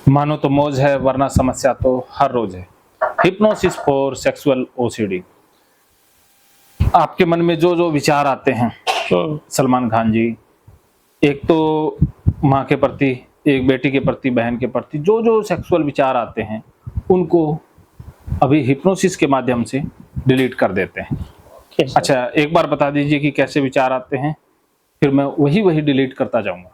मानो तो मौज है वरना समस्या तो हर रोज है। Hypnosis for sexual OCD. आपके मन में जो जो विचार आते हैं सलमान खान जी, एक तो माँ के प्रति, एक बेटी के प्रति, बहन के प्रति जो जो सेक्सुअल विचार आते हैं उनको अभी हिप्नोसिस के माध्यम से डिलीट कर देते हैं। अच्छा, एक बार बता दीजिए कि कैसे विचार आते हैं, फिर मैं वही डिलीट करता जाऊंगा।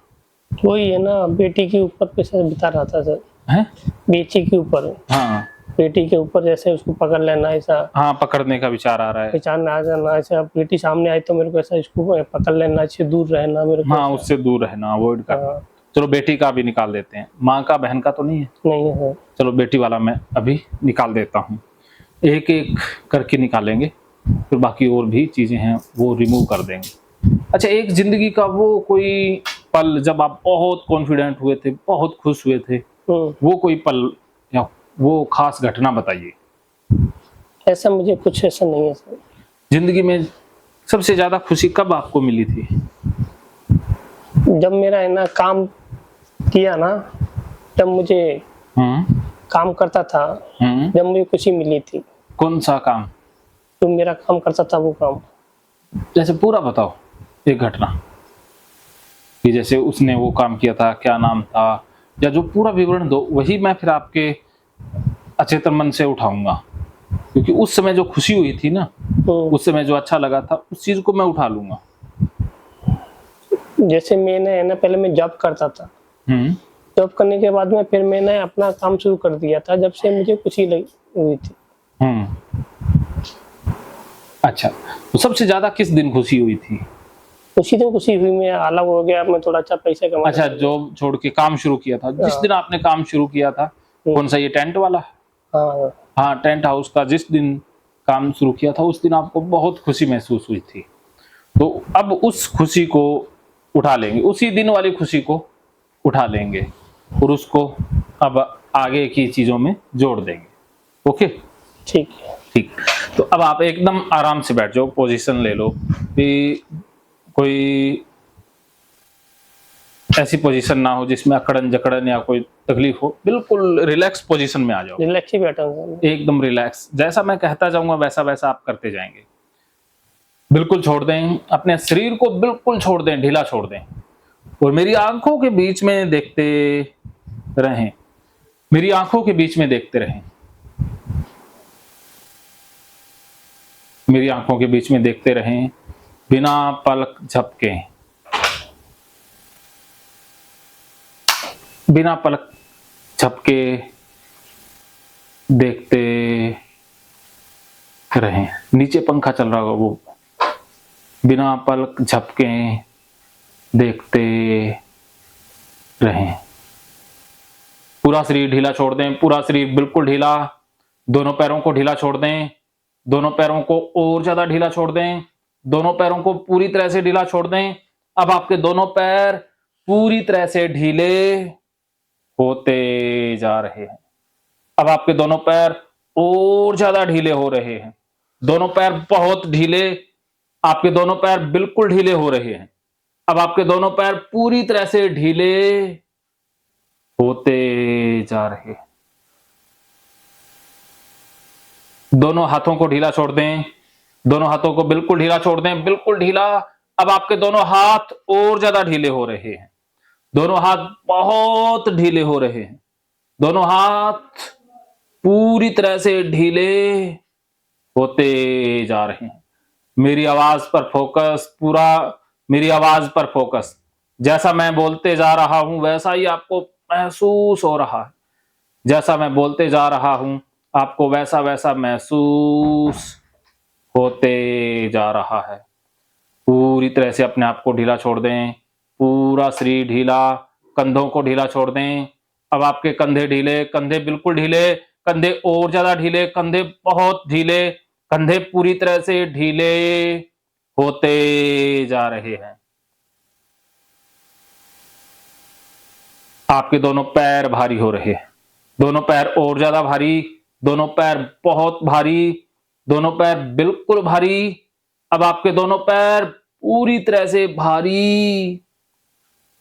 वही है ना, बेटी के ऊपर पैसा बिता रहा था सर। हैं? बेटी के ऊपर, हाँ बेटी के ऊपर जैसे उसको पकड़ लेना, ऐसा हाँ, पकड़ने का विचार आ रहा है। पहचान आ जाना, ऐसा बेटी सामने आई तो मेरे को ऐसा इसको पकड़ लेना, इससे दूर रहना मेरे को। हाँ, उससे दूर रहना, अवॉइड करना। हाँ। चलो बेटी का भी निकाल देते हैं, माँ का, बहन का तो नहीं है। नहीं है सर। चलो बेटी वाला मैं अभी निकाल देता हूँ, एक एक करके निकालेंगे, फिर बाकी और भी चीजें हैं वो रिमूव कर देंगे। अच्छा, एक जिंदगी का वो कोई पल जब आप बहुत कॉन्फिडेंट हुए थे, बहुत खुश हुए थे, वो कोई पल या वो खास घटना बताइए। ऐसा मुझे कुछ ऐसा नहीं है सर। जिंदगी में सबसे ज्यादा खुशी कब आपको मिली थी? जब मेरा है ना काम किया ना, तब मुझे काम करता था, जब मुझे खुशी मिली थी। कौन सा काम? तो मेरा काम करता था वो काम। जैसे पूरा बताओ एक घटना कि जैसे उसने वो काम किया था, क्या नाम था, या जो पूरा विवरण दो, वही मैं फिर आपके अचेतन मन से उठाऊंगा, क्योंकि उस समय जो खुशी हुई थी ना, उस समय जो अच्छा लगा था, उस चीज को मैं उठा लूंगा। जैसे मैंने है ना, पहले मैं जॉब करता था, जॉब करने के बाद में फिर मैंने अपना काम शुरू कर दिया था, जब से मुझे खुशी हुई थी। अच्छा, तो सबसे ज्यादा किस दिन खुशी हुई थी? खुशी तो खुशी हुई, मैं अलग हो गया, मैं थोड़ा अच्छा पैसे कमा। अच्छा, जॉब छोड़ के काम शुरू किया था, जिस दिन आपने काम शुरू किया था, कौन सा, ये टेंट वाला? हाँ, टेंट हाउस का जिस दिन काम शुरू किया था, उस दिन आपको बहुत खुशी महसूस हुई थी। तो अब उस खुशी को उठा लेंगे, उसी दिन वाली खुशी को उठा लेंगे और उसको अब आगे की चीजों में जोड़ देंगे। ओके, ठीक है। ठीक, तो अब आप एकदम आराम से बैठ जाओ, पोजीशन ले लो कि कोई ऐसी पोजीशन ना हो जिसमें अकड़न जकड़न या कोई तकलीफ हो, बिल्कुल रिलैक्स पोजीशन में आ जाओ। रिलैक्स ही बैठा हूं, एकदम रिलैक्स, जैसा मैं कहता जाऊंगा वैसा वैसा आप करते जाएंगे। बिल्कुल छोड़ दें, अपने शरीर को बिल्कुल छोड़ दें, ढीला छोड़ दें और मेरी आंखों के बीच में देखते रहें, मेरी आंखों के बीच में देखते रहें, मेरी आंखों के बीच में देखते रहें, बिना पलक झपके, बिना पलक झपके देखते रहें। नीचे पंखा चल रहा होगा, वो बिना पलक झपके देखते रहें। पूरा शरीर ढीला छोड़ दें, पूरा शरीर बिल्कुल ढीला, दोनों पैरों को ढीला छोड़ दें, दोनों पैरों को और ज्यादा ढीला छोड़ दें, दोनों पैरों को पूरी तरह से ढीला छोड़ दें। अब आपके दोनों पैर पूरी तरह से ढीले होते जा रहे हैं। अब आपके दोनों पैर और ज्यादा ढीले हो रहे हैं, दोनों पैर बहुत ढीले, आपके दोनों पैर बिल्कुल ढीले हो रहे हैं। अब आपके दोनों पैर पूरी तरह से ढीले होते जा रहे हैं। दोनों हाथों को ढीला छोड़ दें, दोनों हाथों को बिल्कुल ढीला छोड़ दें, बिल्कुल ढीला। अब आपके दोनों हाथ और ज्यादा ढीले हो रहे हैं, दोनों हाथ बहुत ढीले हो रहे हैं, दोनों हाथ पूरी तरह से ढीले होते जा रहे हैं। मेरी आवाज पर फोकस, पूरा मेरी आवाज पर फोकस। जैसा मैं बोलते जा रहा हूं वैसा ही आपको महसूस हो रहा है, जैसा मैं बोलते जा रहा हूं आपको वैसा वैसा महसूस होते जा रहा है। पूरी तरह से अपने आप को ढीला छोड़ दें, पूरा शरीर ढीला, कंधों को ढीला छोड़ दें। अब आपके कंधे ढीले, कंधे बिल्कुल ढीले, कंधे और ज्यादा ढीले, कंधे बहुत ढीले, कंधे पूरी तरह से ढीले होते जा रहे हैं। आपके दोनों पैर भारी हो रहे हैं, दोनों पैर और ज्यादा भारी, दोनों पैर बहुत भारी, दोनों पैर बिल्कुल भारी। अब आपके दोनों पैर पूरी तरह से भारी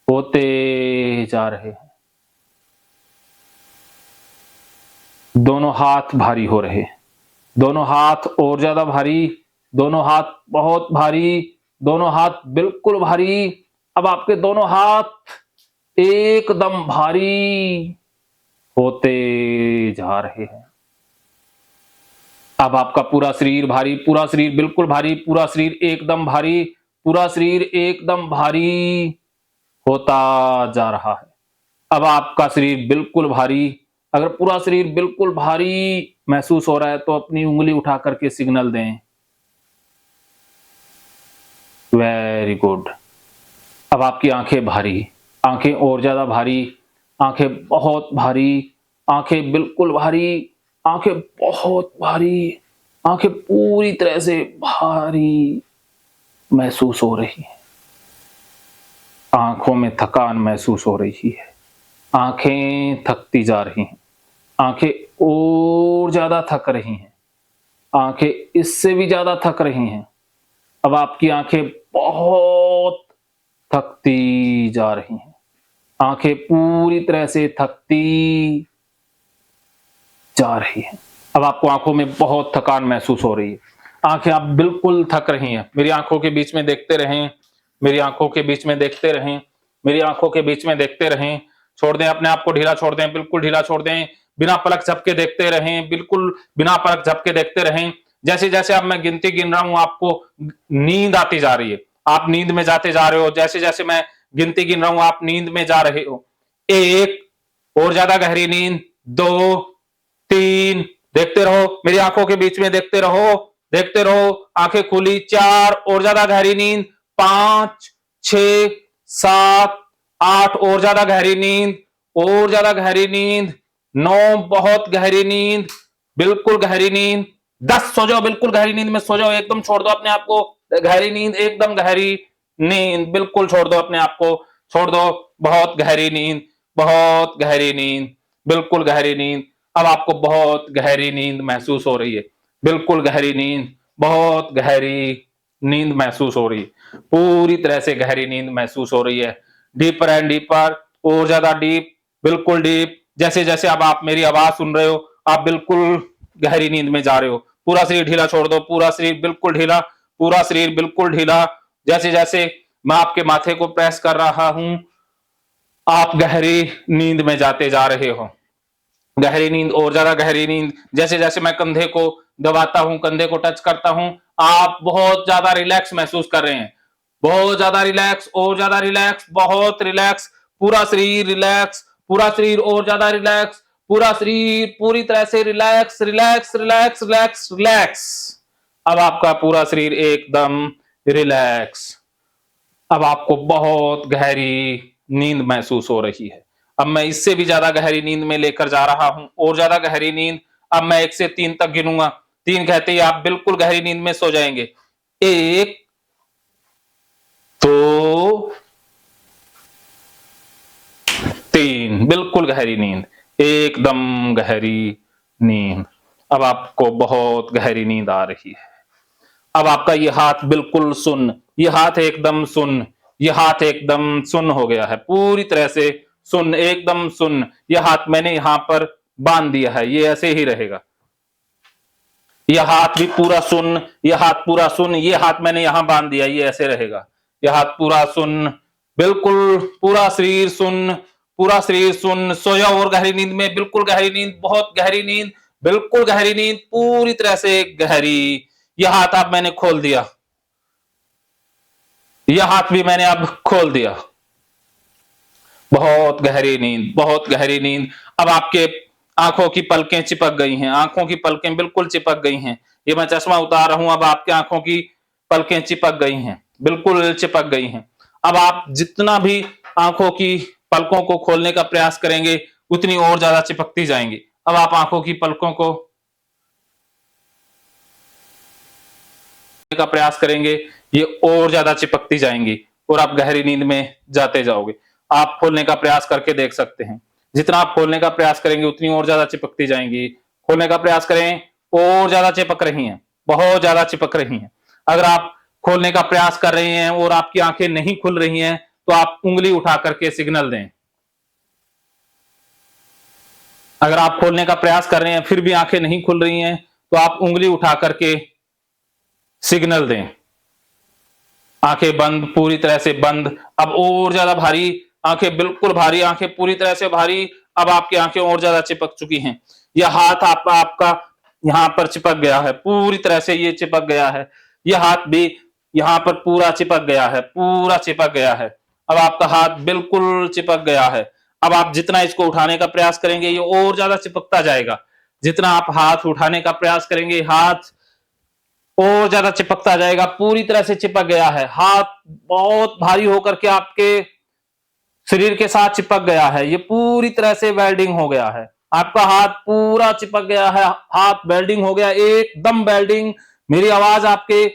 होते जा रहे हैं। दोनों हाथ भारी हो रहे हैं, दोनों हाथ और ज्यादा भारी, दोनों हाथ बहुत भारी, दोनों हाथ बिल्कुल भारी। अब आपके दोनों हाथ एकदम भारी होते जा रहे हैं। अब आपका पूरा शरीर भारी, पूरा शरीर बिल्कुल भारी, पूरा शरीर एकदम भारी, पूरा शरीर एकदम भारी होता जा रहा है। अब आपका शरीर बिल्कुल भारी, अगर पूरा शरीर बिल्कुल भारी महसूस हो रहा है तो अपनी उंगली उठा करके सिग्नल दें। Very good. अब आपकी आंखें भारी, आंखें और ज्यादा भारी, आंखें बहुत भारी, आंखें बिल्कुल भारी, आंखें बहुत भारी, आंखें पूरी तरह से भारी महसूस हो रही है। आंखों में थकान महसूस हो रही है, आंखें थकती जा रही हैं, आंखें और ज्यादा थक रही हैं, आंखें इससे भी ज्यादा थक रही हैं। अब आपकी आंखें बहुत थकती जा रही हैं, आंखें पूरी तरह से थकती जा रही हैं। अब आपको आंखों में बहुत थकान महसूस हो रही है, आंखें आप बिल्कुल थक रही हैं। मेरी आंखों के बीच में देखते रहें, मेरी आंखों के बीच में देखते रहें, मेरी आंखों के बीच में देखते रहें। छोड़ दें अपने आप को, ढीला छोड़ दें, बिल्कुल ढीला छोड़ दें। बिना पलक झपके देखते रहें, बिल्कुल बिना पलक झपके देखते रहें। जैसे जैसे अब मैं गिनती गिन रहा हूं, आपको नींद आती जा रही है, आप नींद में जाते जा रहे हो। जैसे जैसे मैं गिनती गिन रहा हूं, आप नींद में जा रहे हो। 1, और ज्यादा गहरी नींद। 2, 3, देखते रहो, मेरी आंखों के बीच में देखते रहो, देखते रहो, आंखें खुली। 4, और ज्यादा गहरी नींद। 5, 6, 7, 8, और ज्यादा गहरी नींद, और ज्यादा गहरी नींद। 9, बहुत गहरी नींद, बिल्कुल गहरी नींद। 10, सो जाओ, बिल्कुल गहरी नींद में सो जाओ, एकदम छोड़ दो अपने आप को। गहरी नींद, एकदम गहरी नींद, बिल्कुल छोड़ दो अपने आप को, छोड़ दो। बहुत गहरी नींद, बहुत गहरी नींद, बिल्कुल गहरी नींद। अब आपको बहुत गहरी नींद महसूस हो रही है, बिल्कुल गहरी नींद, बहुत गहरी नींद महसूस हो रही है, पूरी तरह से गहरी नींद महसूस हो रही है। डीपर एंड डीपर, और ज्यादा डीप, बिल्कुल डीप। जैसे जैसे अब आप मेरी आवाज सुन रहे हो, आप बिल्कुल गहरी नींद में जा रहे हो। पूरा शरीर ढीला छोड़ दो, पूरा शरीर बिल्कुल ढीला, पूरा शरीर बिल्कुल ढीला। जैसे जैसे मैं आपके माथे को प्रेस कर रहा हूं, आप गहरी नींद में जाते जा रहे हो। गहरी नींद, और ज्यादा गहरी नींद। जैसे जैसे मैं कंधे को दबाता हूं, कंधे को टच करता हूं, आप बहुत ज्यादा रिलैक्स महसूस कर रहे हैं, बहुत ज्यादा रिलैक्स, और ज्यादा रिलैक्स, बहुत रिलैक्स। पूरा शरीर रिलैक्स, पूरा शरीर और ज्यादा रिलैक्स, पूरा शरीर पूरी तरह से relax, relax, relax, relax, relax. अब आपका पूरा शरीर एकदम रिलैक्स। अब आपको बहुत गहरी नींद महसूस हो रही है। अब मैं इससे भी ज्यादा गहरी नींद में लेकर जा रहा हूं, और ज्यादा गहरी नींद। अब मैं 1 से 3 तक गिनूंगा, 3 कहते ही आप बिल्कुल गहरी नींद में सो जाएंगे। 1, 2, 3, बिल्कुल गहरी नींद, एकदम गहरी नींद। अब आपको बहुत गहरी नींद आ रही है। अब आपका ये हाथ बिल्कुल सुन्न, ये हाथ एकदम सुन्न, ये हाथ एकदम सुन्न हो गया है, पूरी तरह से सुन्न, एकदम सुन्न। ये हाथ मैंने यहां पर बांध दिया है, ये ऐसे ही रहेगा। यह हाथ भी पूरा सुन्न, यह हाथ पूरा सुन्न, ये हाथ मैंने यहां बांध दिया, ये ऐसे रहेगा। यह हाथ पूरा सुन्न, बिल्कुल पूरा शरीर सुन्न, पूरा शरीर सुन्न। सोया और गहरी नींद में, बिल्कुल गहरी नींद, बहुत गहरी नींद, बिल्कुल गहरी नींद, पूरी तरह से गहरी। यह हाथ अब मैंने खोल दिया, यह हाथ भी मैंने अब खोल दिया। बहुत गहरी नींद, बहुत गहरी नींद। अब आपके आंखों की पलकें चिपक गई हैं, आंखों की पलकें बिल्कुल चिपक गई हैं। ये मैं चश्मा उतार रहा हूं, अब आपके आंखों की पलकें चिपक गई हैं, बिल्कुल चिपक गई हैं। अब आप जितना भी आंखों की पलकों को खोलने का प्रयास करेंगे, उतनी और ज्यादा चिपकती जाएंगी। अब आप आंखों की पलकों को का प्रयास करेंगे, ये और ज्यादा चिपकती जाएंगी, और आप गहरी नींद में जाते जाओगे। आप खोलने का प्रयास करके देख सकते हैं, जितना आप खोलने का प्रयास करेंगे उतनी और ज्यादा चिपकती जाएंगी। खोलने का प्रयास करें, और ज्यादा चिपक रही हैं, बहुत ज्यादा चिपक रही हैं। अगर आप खोलने का प्रयास कर रहे हैं और आपकी आंखें नहीं खुल रही हैं, तो आप उंगली उठा करके सिग्नल दें। अगर आप खोलने का प्रयास कर रहे हैं फिर भी आंखें नहीं खुल रही हैं, तो आप उंगली उठा करके सिग्नल दें। आंखें बंद, पूरी तरह से बंद। अब और ज्यादा भारी, आंखें बिल्कुल भारी, आंखें पूरी तरह से भारी। अब आपकी आंखें और ज्यादा चिपक चुकी हैं। यह हाथ आपका यहां पर चिपक गया है, पूरी तरह से ये चिपक गया है। यह हाथ भी यहां पर पूरा चिपक गया है, पूरा चिपक गया है। अब आपका हाथ बिल्कुल चिपक गया है। अब आप जितना इसको उठाने का प्रयास करेंगे ये और ज्यादा चिपकता जाएगा। जितना आप हाथ उठाने का प्रयास करेंगे हाथ और ज्यादा चिपकता जाएगा, पूरी तरह से चिपक गया है। हाथ बहुत भारी होकर के आपके शरीर के साथ चिपक गया है। ये पूरी तरह से वेल्डिंग हो गया है। आपका हाथ पूरा चिपक गया है, हाथ वेल्डिंग हो गया, एकदम वेल्डिंग। मेरी आवाज आपके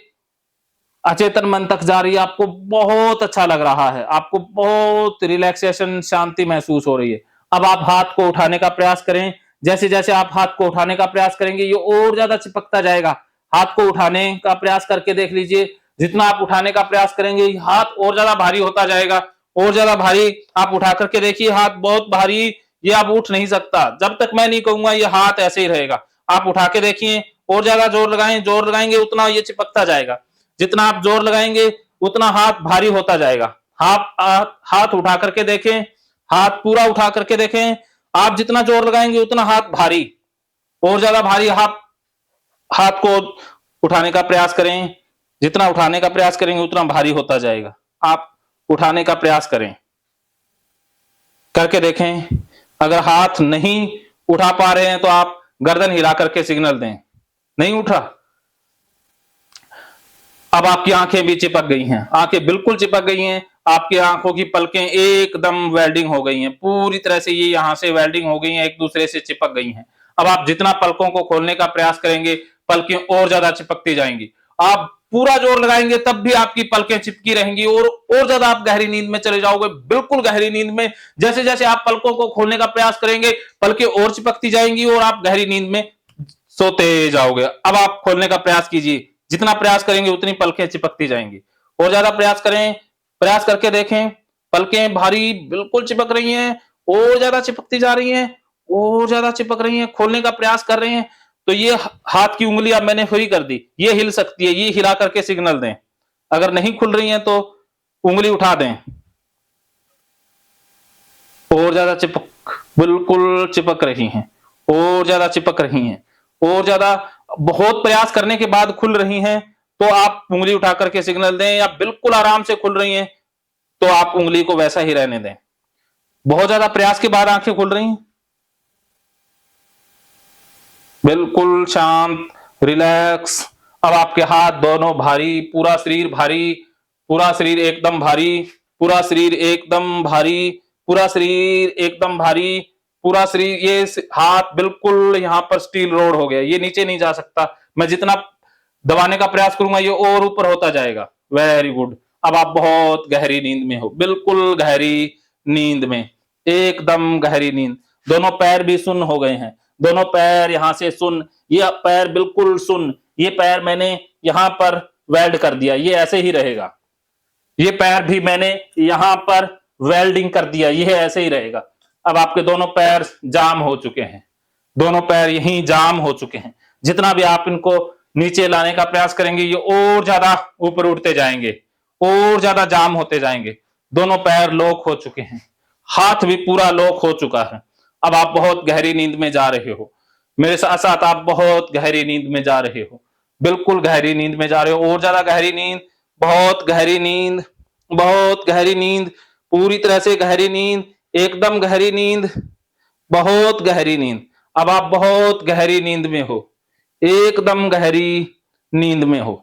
अचेतन मन तक जा रही है, आपको बहुत अच्छा लग रहा है, आपको बहुत रिलैक्सेशन, शांति महसूस हो रही है। अब आप हाथ को उठाने का प्रयास करें। जैसे जैसे आप हाथ को उठाने का प्रयास करेंगे ये और ज्यादा चिपकता जाएगा। हाथ को उठाने का प्रयास करके देख लीजिए। जितना आप उठाने का प्रयास करेंगे हाथ और ज्यादा भारी होता जाएगा, और ज्यादा भारी। आप उठा करके देखिए, हाथ बहुत भारी, ये आप उठ नहीं सकता। जब तक मैं नहीं कहूंगा ये हाथ ऐसे ही रहेगा। आप उठा के देखिए, और ज्यादा जोर लगाएं, जोर लगाएंगे उतना ये चिपकता जाएगा। जितना आप जोर लगाएंगे उतना हाथ भारी होता जाएगा। हाथ उठा करके देखें, हाथ पूरा उठा करके देखें। आप जितना जोर लगाएंगे उतना हाथ भारी, और ज्यादा भारी। हाथ को उठाने का प्रयास करें। जितना उठाने का प्रयास करेंगे उतना भारी होता जाएगा। आप उठाने का प्रयास करें, करके देखें। अगर हाथ नहीं उठा पा रहे हैं तो आप गर्दन हिला करके सिग्नल दें, नहीं उठा। अब आपकी आंखें भी चिपक गई हैं, आंखें बिल्कुल चिपक गई हैं। आपकी आंखों की पलकें एकदम वेल्डिंग हो गई हैं, पूरी तरह से ये यहां से वेल्डिंग हो गई हैं, एक दूसरे से चिपक गई हैं। अब आप जितना पलकों को खोलने का प्रयास करेंगे पलकें और ज्यादा चिपकती जाएंगी। आप पूरा जोर लगाएंगे तब भी आपकी पलकें चिपकी रहेंगी, और ज्यादा आप गहरी नींद में चले जाओगे, बिल्कुल गहरी नींद में। जैसे जैसे आप पलकों को खोलने का प्रयास करेंगे पलकें और चिपकती जाएंगी, और आप गहरी नींद में सोते जाओगे। अब आप खोलने का प्रयास कीजिए, जितना प्रयास करेंगे उतनी पलकें चिपकती जाएंगी। और ज्यादा प्रयास करें, प्रयास करके देखें। पलकें भारी बिल्कुल चिपक रही हैं, और ज्यादा चिपकती जा रही हैं, और ज्यादा चिपक रही हैं। खोलने का प्रयास कर रहे हैं तो ये हाथ की उंगली अब मैंने फ्री कर दी, ये हिल सकती है, ये हिला करके सिग्नल दें। अगर नहीं खुल रही हैं तो उंगली उठा दें। और ज्यादा चिपक, बिल्कुल चिपक रही हैं, और ज्यादा चिपक रही हैं, और ज्यादा। बहुत प्रयास करने के बाद खुल रही हैं तो आप उंगली उठा करके सिग्नल दें, या बिल्कुल आराम से खुल रही हैं तो आप उंगली को वैसा ही रहने दें। बहुत ज्यादा प्रयास के बाद आंखें खुल रही हैं, बिल्कुल शांत, रिलैक्स। अब आपके हाथ दोनों भारी, पूरा शरीर भारी, पूरा शरीर एकदम भारी, पूरा शरीर एकदम भारी, पूरा शरीर एकदम भारी, पूरा शरीर। ये हाथ बिल्कुल यहां पर स्टील रोड हो गया, ये नीचे नहीं जा सकता। मैं जितना दबाने का प्रयास करूंगा ये और ऊपर होता जाएगा। Very good. अब आप बहुत गहरी नींद में हो, बिल्कुल गहरी नींद में, एकदम गहरी नींद। दोनों पैर भी सुन्न हो गए हैं, दोनों पैर यहां से सुन्न, ये पैर बिल्कुल सुन्न। ये पैर मैंने यहां पर वेल्ड कर दिया, ये ऐसे ही रहेगा। ये पैर भी मैंने यहां पर वेल्डिंग कर दिया, ये ऐसे ही रहेगा। अब आपके दोनों पैर जाम हो चुके हैं, दोनों पैर यहीं जाम हो चुके हैं। जितना भी आप इनको नीचे लाने का प्रयास करेंगे ये और ज्यादा ऊपर उठते जाएंगे, और ज्यादा जाम होते जाएंगे। दोनों पैर लॉक हो चुके हैं, हाथ भी पूरा लॉक हो चुका है। अब आप बहुत गहरी नींद में जा रहे हो, मेरे साथ साथ आप बहुत गहरी नींद में जा रहे हो, बिल्कुल गहरी नींद में जा रहे हो। और ज्यादा गहरी नींद, बहुत गहरी नींद, बहुत गहरी नींद, पूरी तरह से गहरी नींद, एकदम गहरी नींद, बहुत गहरी नींद। अब आप बहुत गहरी नींद में हो, एकदम गहरी नींद में हो।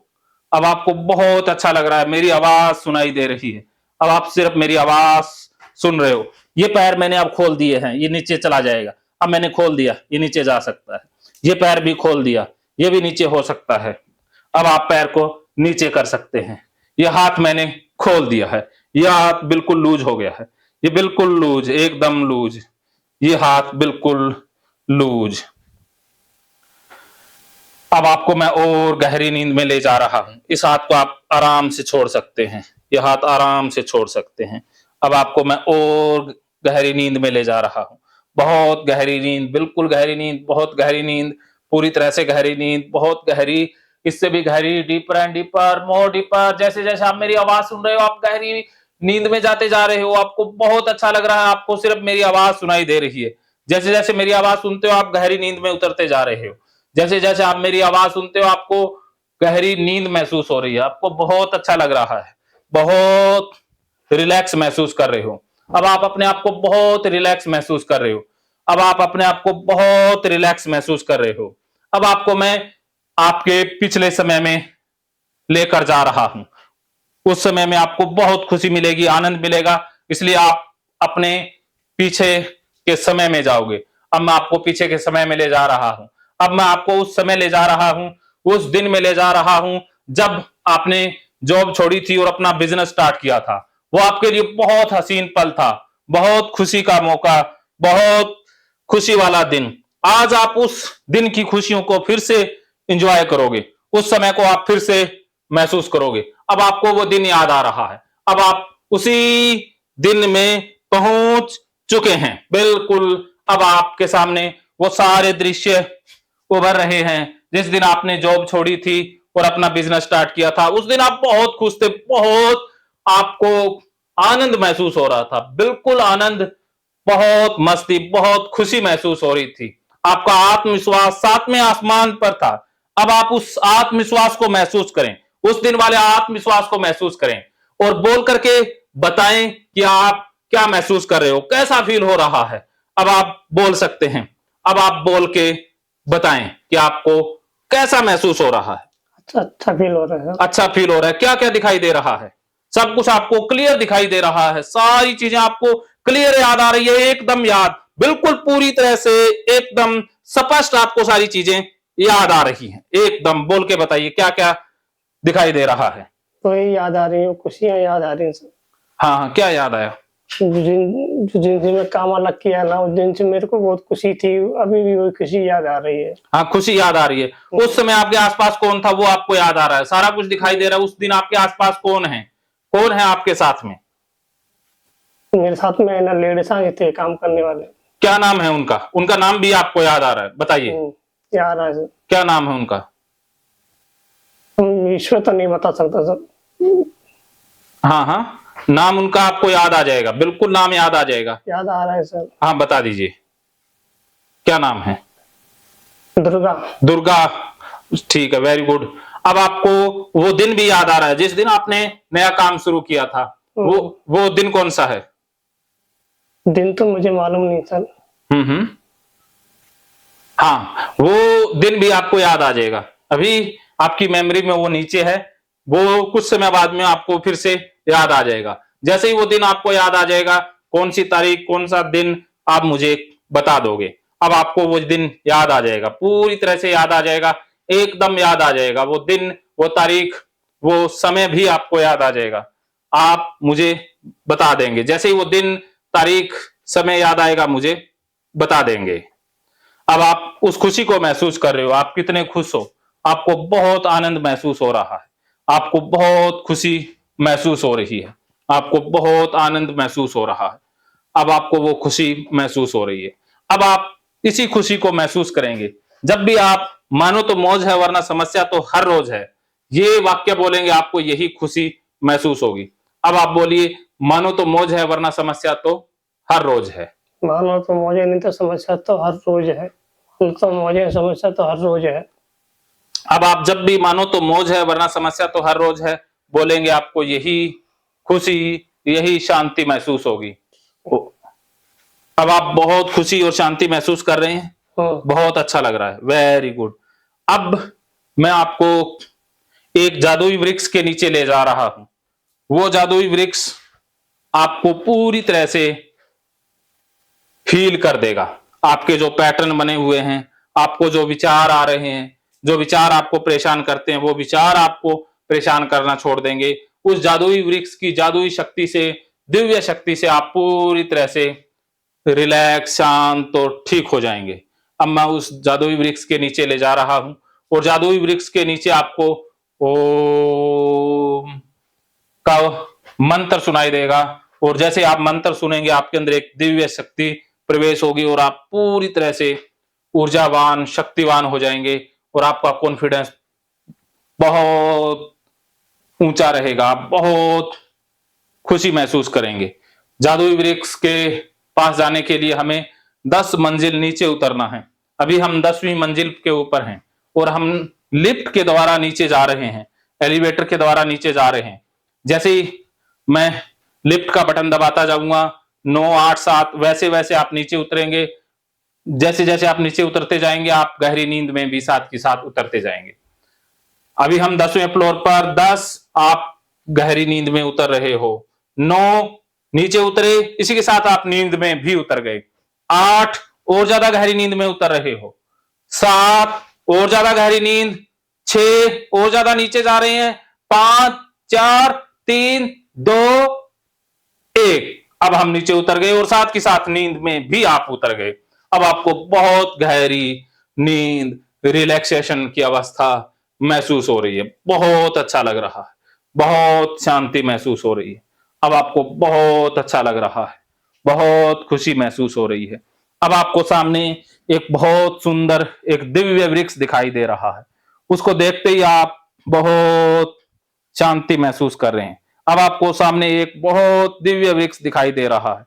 अब आपको बहुत अच्छा लग रहा है, मेरी आवाज सुनाई दे रही है। अब आप सिर्फ मेरी आवाज सुन रहे हो। ये पैर मैंने अब खोल दिए हैं, ये नीचे चला जाएगा। अब मैंने खोल दिया, ये नीचे जा सकता है। ये पैर भी खोल दिया, ये भी नीचे हो सकता है। अब आप पैर को नीचे कर सकते हैं। ये हाथ मैंने खोल दिया है, ये हाथ बिल्कुल लूज हो गया है, ये बिल्कुल लूज, एकदम लूज। ये हाथ बिल्कुल लूज। अब आपको मैं और गहरी नींद में ले जा रहा हूं। इस हाथ को आप आराम से छोड़ सकते हैं, ये हाथ आराम से छोड़ सकते हैं। अब आपको मैं और गहरी नींद में ले जा रहा हूं। बहुत गहरी नींद, बिल्कुल गहरी नींद, बहुत गहरी नींद, पूरी तरह से गहरी नींद, बहुत गहरी, इससे भी गहरी, deeper and deeper, more deeper. जैसे जैसे आप मेरी आवाज सुन रहे हो, आप गहरी नींद में जाते जा रहे हो, आपको बहुत अच्छा लग रहा है, आपको सिर्फ मेरी आवाज सुनाई दे रही है। जैसे जैसे मेरी आवाज सुनते हो, आप गहरी नींद में उतरते जा रहे हो। जैसे जैसे आप मेरी आवाज सुनते हो, आपको गहरी नींद महसूस हो रही है, आपको बहुत अच्छा लग रहा है, बहुत रिलैक्स महसूस कर रहे हो। अब आप अपने आप को बहुत रिलैक्स महसूस कर रहे हो। अब आप अपने आप को बहुत रिलैक्स महसूस कर रहे हो। अब आपको मैं आपके पिछले समय में लेकर जा रहा हूं। उस समय में आपको बहुत खुशी मिलेगी, आनंद मिलेगा, इसलिए आप अपने पीछे के समय में जाओगे। अब मैं आपको पीछे के समय में ले जा रहा हूं। अब मैं आपको उस समय ले जा रहा हूं, उस दिन में ले जा रहा हूं जब आपने जॉब छोड़ी थी और अपना बिजनेस स्टार्ट किया था। वो आपके लिए बहुत हसीन पल था, बहुत खुशी का मौका, बहुत खुशी वाला दिन। आज आप उस दिन की खुशियों को फिर से एंजॉय करोगे, उस समय को आप फिर से महसूस करोगे। अब आपको वो दिन याद आ रहा है, अब आप उसी दिन में पहुंच चुके हैं, बिल्कुल। अब आपके सामने वो सारे दृश्य उभर रहे हैं जिस दिन आपने जॉब छोड़ी थी और अपना बिजनेस स्टार्ट किया था। उस दिन आप बहुत खुश थे, बहुत आपको आनंद महसूस हो रहा था, बिल्कुल आनंद, बहुत मस्ती, बहुत खुशी महसूस हो रही थी। आपका आत्मविश्वास सातवें आसमान पर था। अब आप उस आत्मविश्वास को महसूस करें, उस दिन वाले आत्मविश्वास को महसूस करें और बोल करके बताएं कि आप क्या महसूस कर रहे हो, कैसा फील हो रहा है। अब आप बोल सकते हैं, अब आप बोल के बताएं कि आपको कैसा महसूस हो रहा है। अच्छा अच्छा फील हो रहा है। अच्छा फील हो रहा है, क्या क्या दिखाई दे रहा है? सब कुछ आपको क्लियर दिखाई दे रहा है, सारी चीजें आपको क्लियर याद आ रही है, एकदम याद, बिल्कुल पूरी तरह से एकदम स्पष्ट आपको सारी चीजें याद आ रही हैं। एकदम बोल के बताइए क्या क्या दिखाई दे रहा है। तो ये याद आ रही है, खुशियां याद आ रही हैं सर। हाँ हाँ, क्या याद आया? जिनसे मैं काम अलग किया ना, उस दिन से मेरे को बहुत खुशी थी, अभी भी वही खुशी याद आ रही है। हाँ, खुशी याद आ रही है। उस समय आपके आसपास कौन था वो आपको याद आ रहा है, सारा कुछ दिखाई दे रहा है। उस दिन आपके आसपास कौन है, कौन है आपके साथ में? मेरे साथ में ना लेडीज आए थे काम करने वाले। क्या नाम है उनका? उनका नाम भी आपको याद आ रहा है, बताइए याद आ रहा है। क्या नाम है उनका? ईश्वर तो नहीं बता सकता सर। हाँ हाँ, नाम उनका आपको याद आ जाएगा, बिल्कुल नाम याद आ जाएगा। याद आ रहा है सर। हाँ, बता दीजिए क्या नाम है? दुर्गा। दुर्गा, ठीक है, वेरी गुड। अब आपको वो दिन भी याद आ रहा है जिस दिन आपने नया काम शुरू किया था। वो दिन कौन सा है? दिन तो मुझे मालूम नहीं सर। हम्म, हाँ, वो दिन भी आपको याद आ जाएगा। अभी आपकी मेमोरी में वो नीचे है, वो कुछ समय बाद में आपको फिर से याद आ जाएगा। जैसे ही वो दिन आपको याद आ जाएगा, कौन सी तारीख, कौन सा दिन, आप मुझे बता दोगे। अब आपको वो दिन याद आ जाएगा, पूरी तरह से याद आ जाएगा, एकदम याद आ जाएगा। वो दिन, वो तारीख, वो समय भी आपको याद आ जाएगा। आप मुझे बता देंगे, जैसे ही वो दिन, तारीख, समय याद आएगा, मुझे बता देंगे। अब आप उस खुशी को महसूस कर रहे हो, आप कितने खुश हो, आपको बहुत आनंद महसूस हो रहा है, आपको बहुत खुशी महसूस हो रही है, आपको बहुत आनंद महसूस हो रहा है। अब आपको वो खुशी महसूस हो रही है। अब आप इसी खुशी को महसूस करेंगे जब भी आप मानो तो मौज है वरना समस्या तो हर रोज है, ये वाक्य बोलेंगे, आपको यही खुशी महसूस होगी। अब आप बोलिए, मानो तो मौज है वरना समस्या तो हर रोज है। मानो तो मौजे नहीं तो समस्या तो हर रोज है। तो मौजे समस्या तो हर रोज है। अब आप जब भी मानो तो मौज है वरना समस्या तो हर रोज है बोलेंगे, आपको यही खुशी, यही शांति महसूस होगी। अब आप बहुत खुशी और शांति महसूस कर रहे हैं, बहुत अच्छा लग रहा है, वेरी गुड। अब मैं आपको एक जादुई वृक्ष के नीचे ले जा रहा हूं। वो जादुई वृक्ष आपको पूरी तरह से हील कर देगा। आपके जो पैटर्न बने हुए हैं, आपको जो विचार आ रहे हैं, जो विचार आपको परेशान करते हैं, वो विचार आपको परेशान करना छोड़ देंगे। उस जादुई वृक्ष की जादुई शक्ति से, दिव्य शक्ति से आप पूरी तरह से रिलैक्स, शांत और ठीक हो जाएंगे। अब मैं उस जादुई वृक्ष के नीचे ले जा रहा हूं और जादुई वृक्ष के नीचे आपको ओम का मंत्र सुनाई देगा और जैसे आप मंत्र सुनेंगे, आपके अंदर एक दिव्य शक्ति प्रवेश होगी और आप पूरी तरह से ऊर्जावान, शक्तिवान हो जाएंगे और आपका कॉन्फिडेंस बहुत ऊंचा रहेगा। आप बहुत खुशी महसूस करेंगे। जादुई वृक्ष के पास जाने के लिए हमें 10 मंजिल नीचे उतरना है। अभी हम 10वीं मंजिल के ऊपर हैं और हम लिफ्ट के द्वारा नीचे जा रहे हैं, एलिवेटर के द्वारा नीचे जा रहे हैं। जैसे ही मैं लिफ्ट का बटन दबाता जाऊंगा 9, 8, 7 वैसे वैसे आप नीचे उतरेंगे। जैसे जैसे आप नीचे उतरते जाएंगे आप गहरी नींद में भी साथ के साथ उतरते जाएंगे। अभी हम 10वें फ्लोर पर, 10 आप गहरी नींद में उतर रहे हो, 9 नीचे उतरे, इसी के साथ आप नींद में भी उतर गए, 8 और ज्यादा गहरी नींद में उतर रहे हो, 7 और ज्यादा गहरी नींद, 6 और ज्यादा नीचे जा रहे हैं, 5, 4, 3, 2, 1। अब हम नीचे उतर गए और साथ के साथ नींद में भी आप उतर गए। अब आपको बहुत गहरी नींद, रिलैक्सेशन की अवस्था महसूस हो रही है। बहुत अच्छा लग रहा है, बहुत शांति महसूस हो रही है। अब आपको बहुत अच्छा लग रहा है, बहुत खुशी महसूस हो रही है। अब आपको सामने एक बहुत सुंदर, एक दिव्य वृक्ष दिखाई दे रहा है। उसको देखते ही आप बहुत शांति महसूस कर रहे हैं। अब आपको सामने एक बहुत दिव्य वृक्ष दिखाई दे रहा है।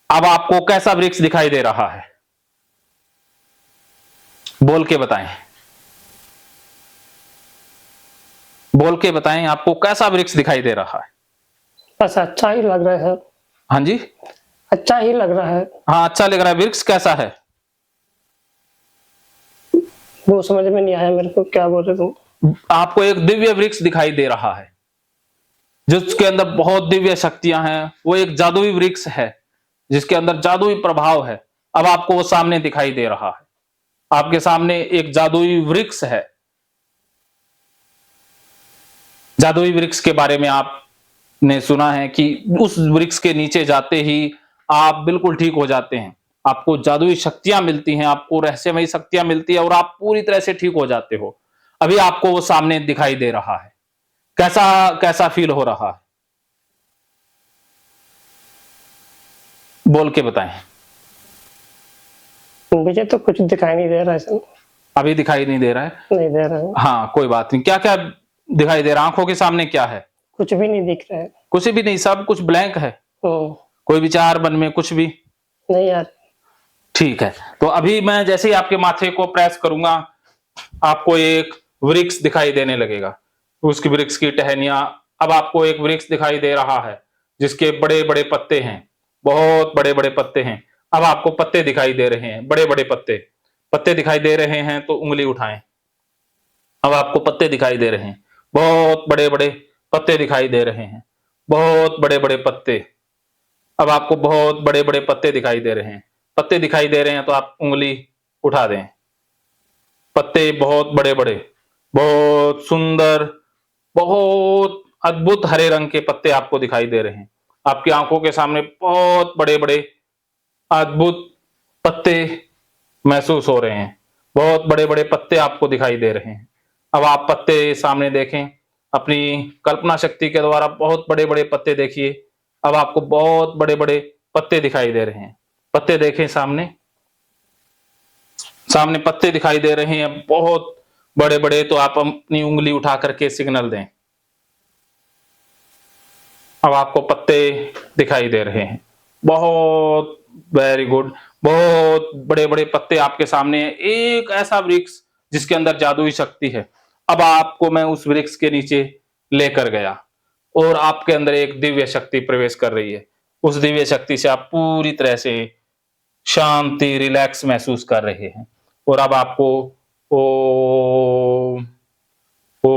अब आपको कैसा वृक्ष दिखाई दे रहा है? बोल के बताएं, बोल के बताएं, आपको कैसा वृक्ष दिखाई दे रहा है? बस अच्छा ही लग रहा है। हाँ जी, अच्छा ही लग रहा है। हाँ अच्छा लग रहा है। वृक्ष कैसा है? वो समझ में नहीं आया मेरे को, क्या बोल रहे तुम? आपको एक दिव्य वृक्ष दिखाई दे रहा है जिसके अंदर बहुत दिव्य शक्तियां हैं। वो एक जादुई वृक्ष है जिसके अंदर जादुई प्रभाव है। अब आपको वो सामने दिखाई दे रहा है। आपके सामने एक जादुई वृक्ष है। जादुई वृक्ष के बारे में आपने सुना है कि उस वृक्ष के नीचे जाते ही आप बिल्कुल ठीक हो जाते हैं। आपको जादुई शक्तियां मिलती हैं, आपको रहस्यमयी शक्तियां मिलती है और आप पूरी तरह से ठीक हो जाते हो। अभी आपको वो सामने दिखाई दे रहा है। कैसा कैसा फील हो रहा है? बोल के बताएं। मुझे तो कुछ दिखाई नहीं दे रहा है। अभी दिखाई नहीं दे रहा है? नहीं दे रहा है। हाँ कोई बात नहीं। क्या क्या दिखाई दे रहा है? आंखों के सामने क्या है? कुछ भी नहीं दिख रहा है। कुछ भी नहीं, सब कुछ ब्लैंक है। नहीं कोई विचार मन में कुछ भी? यार। ठीक है, तो अभी मैं जैसे ही आपके माथे को प्रेस करूंगा आपको एक वृक्ष दिखाई देने लगेगा। उसकी वृक्ष की टहनियां, अब आपको एक वृक्ष दिखाई दे रहा है जिसके बड़े बड़े पत्ते हैं, बहुत बड़े बड़े पत्ते हैं। अब आपको पत्ते दिखाई दे रहे हैं, बड़े बड़े पत्ते। पत्ते दिखाई दे रहे हैं तो उंगली उठाएं। अब आपको पत्ते दिखाई दे रहे हैं, बहुत बड़े बड़े पत्ते दिखाई दे रहे हैं, बहुत बड़े बड़े पत्ते। अब आपको बहुत बड़े बड़े पत्ते दिखाई दे रहे हैं। पत्ते दिखाई दे रहे हैं तो आप उंगली उठा दें। पत्ते बहुत बड़े बड़े, बहुत सुंदर, बहुत अद्भुत हरे रंग के पत्ते आपको दिखाई दे रहे हैं। आपकी आंखों के सामने बहुत बड़े बड़े अद्भुत पत्ते महसूस हो रहे हैं। बहुत बड़े बड़े पत्ते आपको दिखाई दे रहे हैं। अब आप पत्ते सामने देखें, अपनी कल्पना शक्ति के द्वारा बहुत बड़े बड़े पत्ते देखिए। अब आपको बहुत बड़े बड़े पत्ते दिखाई दे रहे हैं। पत्ते देखें सामने, सामने पत्ते दिखाई दे रहे हैं बहुत बड़े बड़े। तो आप अपनी उंगली उठा करके सिग्नल दें। अब आपको पत्ते दिखाई दे रहे हैं, बहुत वेरी गुड। बहुत बड़े बड़े पत्ते आपके सामने हैं। एक ऐसा वृक्ष जिसके अंदर जादुई शक्ति है। अब आपको मैं उस वृक्ष के नीचे लेकर गया और आपके अंदर एक दिव्य शक्ति प्रवेश कर रही है। उस दिव्य शक्ति से आप पूरी तरह से शांति, रिलैक्स महसूस कर रहे हैं। और अब आपको ओम ओम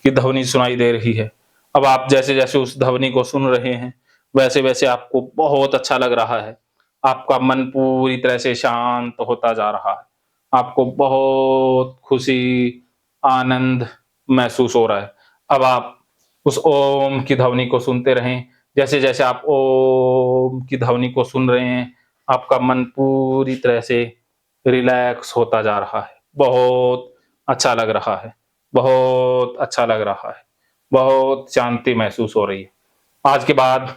की ध्वनि सुनाई दे रही है। अब आप जैसे जैसे उस ध्वनि को सुन रहे हैं वैसे वैसे आपको बहुत अच्छा लग रहा है। आपका मन पूरी तरह से शांत होता जा रहा है। आपको बहुत खुशी, आनंद महसूस हो रहा है। अब आप उस ओम की ध्वनि को सुनते रहें। जैसे जैसे आप ओम की ध्वनि को सुन रहे हैं आपका मन पूरी तरह से रिलैक्स होता जा रहा है। बहुत अच्छा लग रहा है, बहुत अच्छा लग रहा है, बहुत शांति महसूस हो रही है। आज के बाद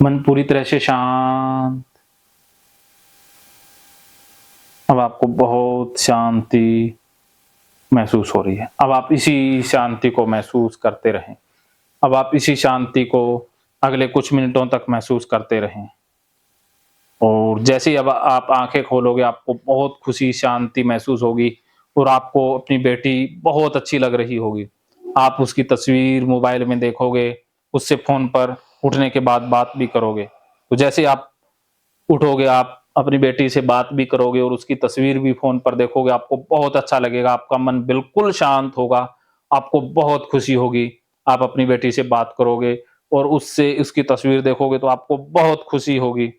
मन पूरी तरह से शांत। अब आपको बहुत शांति महसूस हो रही है। अब आप इसी शांति को महसूस करते रहें। अब आप इसी शांति को अगले कुछ मिनटों तक महसूस करते रहें। और जैसे ही अब आप आंखें खोलोगे, आपको बहुत खुशी, शांति महसूस होगी और आपको अपनी बेटी बहुत अच्छी लग रही होगी। आप उसकी तस्वीर मोबाइल में देखोगे, उससे फ़ोन पर उठने के बाद बात भी करोगे। तो जैसे ही आप उठोगे, आप अपनी बेटी से बात भी करोगे और उसकी तस्वीर भी फ़ोन पर देखोगे, आपको बहुत अच्छा लगेगा, आपका मन बिल्कुल शांत होगा, आपको बहुत खुशी होगी। आप अपनी बेटी से बात करोगे और उससे उसकी तस्वीर देखोगे तो आपको बहुत खुशी होगी।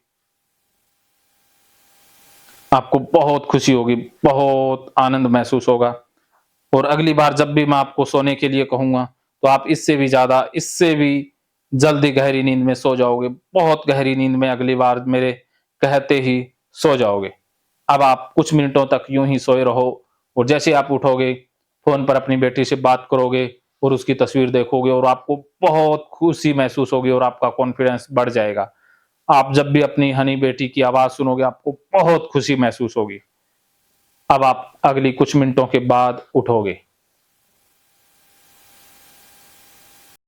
आपको बहुत खुशी होगी, बहुत आनंद महसूस होगा। और अगली बार जब भी मैं आपको सोने के लिए कहूँगा, तो आप इससे भी ज़्यादा, इससे भी जल्दी गहरी नींद में सो जाओगे। बहुत गहरी नींद में अगली बार मेरे कहते ही सो जाओगे। अब आप कुछ मिनटों तक यूँ ही सोए रहो और जैसे आप उठोगे, फ़ोन पर अपनी बेटी से बात करोगे और उसकी तस्वीर देखोगे और आपको बहुत खुशी महसूस होगी और आपका कॉन्फिडेंस बढ़ जाएगा। आप जब भी अपनी हनी बेटी की आवाज़ सुनोगे, आपको बहुत खुशी महसूस होगी। अब आप अगली कुछ मिनटों के बाद उठोगे।